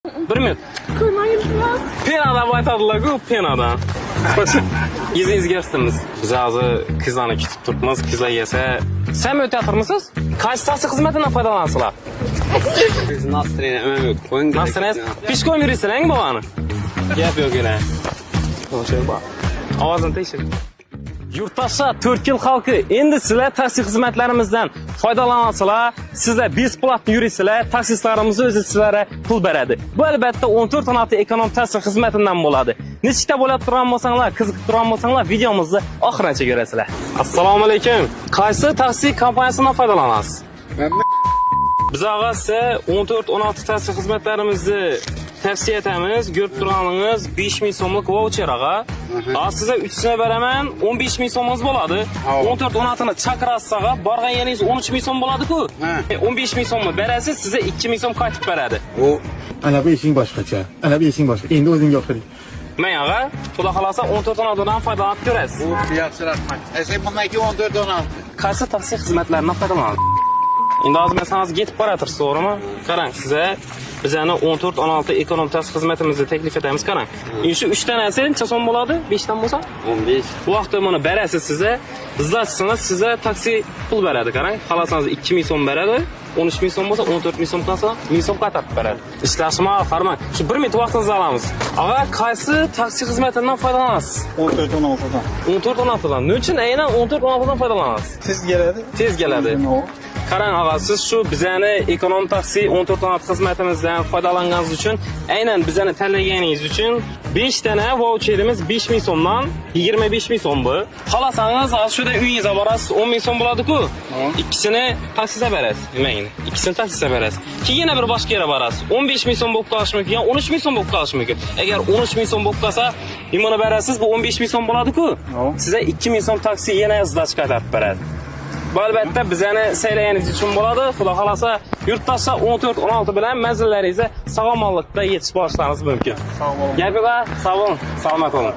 Bir minut. Ko'rmangiz. Penada aytadilar-ku, penada. Yüzünüzü görsünüz. Biz hozir kızlarni kutib turibmiz. Kızlar yesa. Sen mi o'tyapmisiz? Qaysi taksi xizmatidan foydalansizlar? Biz Nasrine ömür yok. Koyun Nasılsınız? Pishkoy yurysizlar bog'ani? Gap yo'q yana. Ovozini tekshir. Yurtdoshlar, 4 yil xalqi, endi sizlar taksi xizmatlarimizdan foydalanasizlar. Sizlar besplatni yuraysizlar, taksistlarimiz o'zi sizlarga pul beradi. Bu albatta 14-16 ekonom taksi xizmatidan bo'ladi. Nechta bo'lib turgan bo'lsanglar, qiziqib turgan bo'lsanglar, videomizni oxirigacha ko'rasizlar. Assalomu alaykum. Qaysi taksi kompaniyasidan foydalanasiz? Biz og'asi 14-16 taksi xizmatlarimizni tavsiya etamiz. Ko'rib turganingiz 5000 so'mlik voucher ag'a. Sizga 3sini beraman, 15000 so'mingiz bo'ladi. 14-16ni chaqirasiz ag'a, borgan yeringiz 13000 so'm bo'ladi-ku. 15000 so'mni berasiz, sizga 2000 so'm qaytib beradi. O ana bu ishing boshqacha. Ana bu ishing boshqa. Endi o'zingga o'qiring. Men ag'a, xudo xolasa 14-16dan foydalanib ko'rasiz. Bu yaxshi rahmat. Sen bundan keyin 14 16. Qaysi taksi xizmatlaridan foydalanasiz? Endi hozir masalan yetib boratirsiz, to'g'rimi? Qarang, sizga bizani 14-16 ekonom taksi xizmatimizni taklif etamiz, qarang. Shu 3 tanasi necha so'm bo'ladi? 5 dan bo'lsa? 15. Bu vaqtda buni berasiz sizga, izlatsangiz sizga taksi pul beradi, qarang. Xolasangiz 2000 so'm beradi. 13000 so'm bo'lsa 14000 so'm qolsa 1000 so'm qaytarib beradi. Ishlashma, qarang. Shu 1 minut vaqtingizni olamiz. Ag'a, qaysi taksi xizmatidan foydalanasiz? 14 16dan. 14-16dan. Nima uchun aynan 14-16dan foydalanasiz? Tez keladi. Tez keladi. Qarang ag'a, siz shu bizani ekonom taksi 14-16 xizmatimizdan foydalanganingiz uchun, aynan bizani tanlaganingiz uchun 5 dana voucherimiz 5000 so'mdan 25000 so'm bu. Xolasangiz, shuda uyingizga borasiz, 10000 so'm bo'ladi-ku. Ikkisini taksida berasiz. Nimaga? Ikkisini taksida berasiz. Keyin yana bir boshqa yerga borasiz. 15000 so'm bo'lib qolishi mumkin, 13000 so'm bo'lib qolishi mumkin. Agar 13000 so'm bo'lib qolsa, buni berasiz, bu 15000 so'm bo'ladi-ku. Sizga 2000 so'm taksi yana yozdach qaytarib beradi. Bu albatta bizani saylaningiz uchun bo'ladi. Xudo xolasa yurtdoshlar 14-16 bilan manzillaringizga salomatlikda yetishib borishlaringiz mumkin. Sog' bo'ling. Gapiga sog' bo'ling, salomat bo'ling.